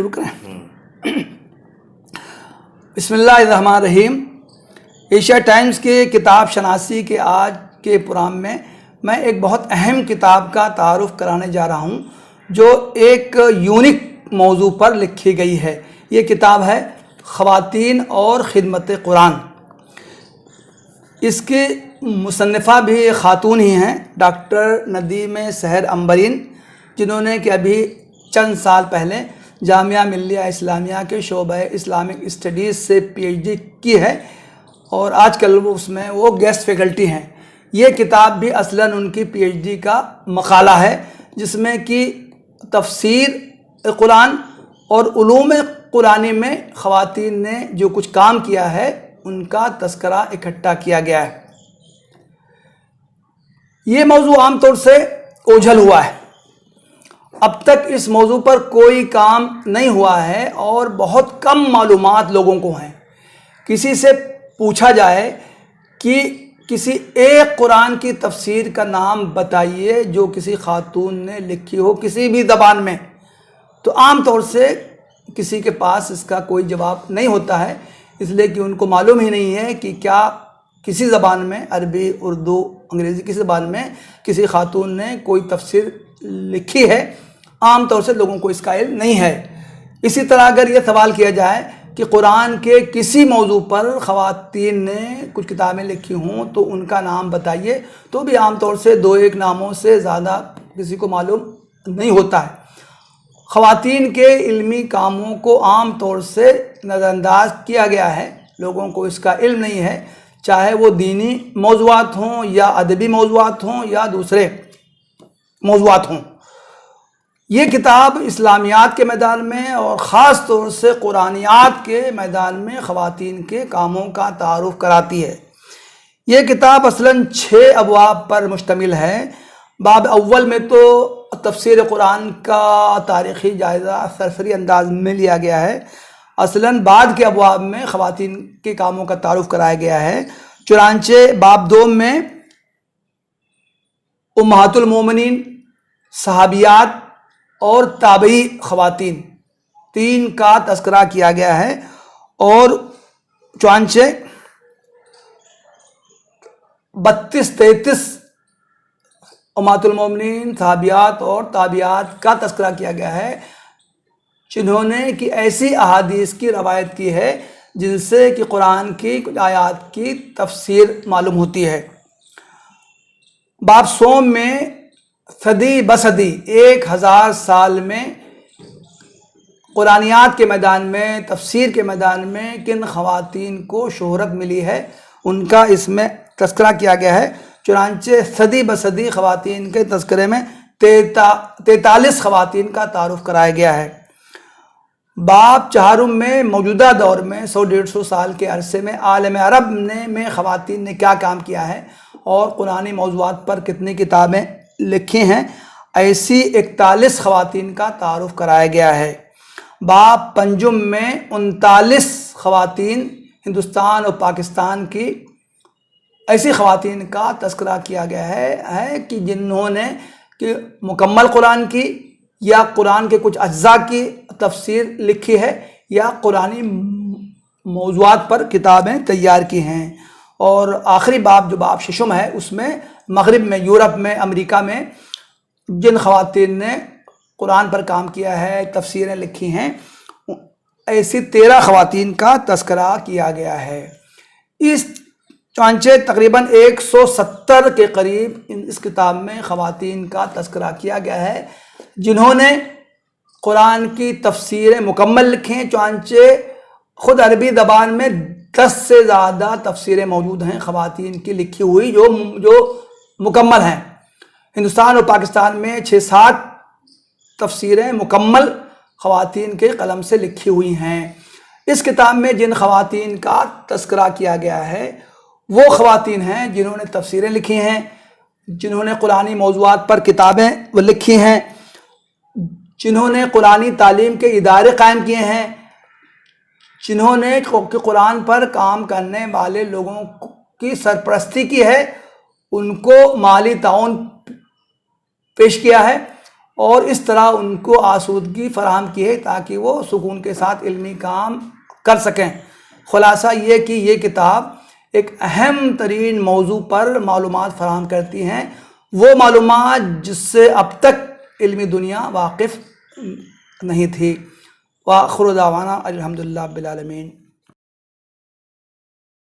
شروع کریں؟ بسم اللہ الرحمن الرحیم۔ ایشیا ٹائمز کے کتاب شناسی کے آج کے پروگرام میں ایک بہت اہم کتاب کا تعارف کرانے جا رہا ہوں جو ایک یونیک موضوع پر لکھی گئی ہے۔ یہ کتاب ہے خواتین اور خدمت قرآن۔ اس کی مصنفہ بھی خاتون ہی ہیں، ڈاکٹر ندیم سحر عنبرین، جنہوں نے کہ ابھی چند سال پہلے جامعہ ملیہ اسلامیہ کے شعبہ اسلامک اسٹڈیز سے پی ایچ ڈی کی ہے اور آج کل اس میں وہ گیسٹ فیکلٹی ہیں۔ یہ کتاب بھی اصلاً ان کی پی ایچ ڈی کا مقالہ ہے، جس میں کہ تفسیر قرآن اور علوم قرآنی میں خواتین نے جو کچھ کام کیا ہے ان کا تذکرہ اکٹھا کیا گیا ہے۔ یہ موضوع عام طور سے اوجھل ہوا ہے، اب تک اس موضوع پر کوئی کام نہیں ہوا ہے اور بہت کم معلومات لوگوں کو ہیں۔ کسی سے پوچھا جائے کہ کسی ایک قرآن کی تفسیر کا نام بتائیے جو کسی خاتون نے لکھی ہو کسی بھی زبان میں، تو عام طور سے کسی کے پاس اس کا کوئی جواب نہیں ہوتا ہے، اس لیے کہ ان کو معلوم ہی نہیں ہے کہ کیا کسی زبان میں، عربی، اردو، انگریزی، کسی زبان میں کسی خاتون نے کوئی تفسیر لکھی ہے۔ عام طور سے لوگوں کو اس کا علم نہیں ہے۔ اسی طرح اگر یہ سوال کیا جائے کہ قرآن کے کسی موضوع پر خواتین نے کچھ کتابیں لکھی ہوں تو ان کا نام بتائیے، تو بھی عام طور سے دو ایک ناموں سے زیادہ کسی کو معلوم نہیں ہوتا ہے۔ خواتین کے علمی کاموں کو عام طور سے نظر انداز کیا گیا ہے، لوگوں کو اس کا علم نہیں ہے، چاہے وہ دینی موضوعات ہوں یا ادبی موضوعات ہوں یا دوسرے موضوعات ہوں۔ یہ کتاب اسلامیات کے میدان میں اور خاص طور سے قرآنیات کے میدان میں خواتین کے کاموں کا تعارف کراتی ہے۔ یہ کتاب اصلاً 6 ابواب پر مشتمل ہے۔ باب اول میں تو تفسیر قرآن کا تاریخی جائزہ سرسری انداز میں لیا گیا ہے۔ اصلاً بعد کے ابواب میں خواتین کے کاموں کا تعارف کرایا گیا ہے۔ چنانچہ باب 2 میں امہات المومنین، صحابیات اور تابعی خواتین 3 کا تذکرہ کیا گیا ہے، اور چنانچہ 32-33 امہات المومنین، صحابیات اور تابعیات کا تذکرہ کیا گیا ہے، جنہوں نے کہ ایسی احادیث کی روایت کی ہے جن سے کہ قرآن کی کچھ آیات کی تفسیر معلوم ہوتی ہے۔ باب سوم میں صدی بصدی 1000 سال میں قرآنیات کے میدان میں، تفسیر کے میدان میں کن خواتین کو شہرت ملی ہے ان کا اس میں تذکرہ کیا گیا ہے۔ چنانچہ صدی بصدی خواتین کے تذکرے میں 43 خواتین کا تعارف کرایا گیا ہے۔ باب 4 میں موجودہ دور میں 100-150 سال کے عرصے میں عالم عرب میں خواتین نے کیا کام کیا ہے اور قرآنی موضوعات پر کتنی کتابیں لکھی ہیں، ایسی 41 خواتین کا تعارف کرایا گیا ہے۔ باب 5 میں 39 خواتین ہندوستان اور پاکستان کی ایسی خواتین کا تذکرہ کیا گیا ہے کہ جنہوں نے کہ مکمل قرآن کی یا قرآن کے کچھ اجزاء کی تفسیر لکھی ہے یا قرآنی موضوعات پر کتابیں تیار کی ہیں۔ اور آخری باب جو باب 6 ہے اس میں مغرب میں، یورپ میں، امریکہ میں جن خواتین نے قرآن پر کام کیا ہے، تفسیریں لکھی ہیں، ایسی 13 خواتین کا تذکرہ کیا گیا ہے۔ اس چانچے تقریباً 170 کے قریب اس کتاب میں خواتین کا تذکرہ کیا گیا ہے جنہوں نے قرآن کی تفسیریں مکمل لکھی ہیں۔ چانچے خود عربی زبان میں 10 سے زیادہ تفسیریں موجود ہیں خواتین کی لکھی ہوئی جو مکمل ہیں۔ ہندوستان اور پاکستان میں 6-7 تفسیریں مکمل خواتین کے قلم سے لکھی ہوئی ہیں۔ اس کتاب میں جن خواتین کا تذکرہ کیا گیا ہے وہ خواتین ہیں جنہوں نے تفسیریں لکھی ہیں، جنہوں نے قرآنی موضوعات پر کتابیں لکھی ہیں، جنہوں نے قرآنی تعلیم کے ادارے قائم کیے ہیں، جنہوں نے قرآن پر کام کرنے والے لوگوں کی سرپرستی کی ہے، ان کو مالی تعاون پیش کیا ہے، اور اس طرح ان کو آسودگی فراہم کی ہے تاکہ وہ سکون کے ساتھ علمی کام کر سکیں۔ خلاصہ یہ کہ یہ کتاب ایک اہم ترین موضوع پر معلومات فراہم کرتی ہیں، وہ معلومات جس سے اب تک علمی دنیا واقف نہیں تھی۔ وآخر دعوانا الحمدللہ رب العالمین۔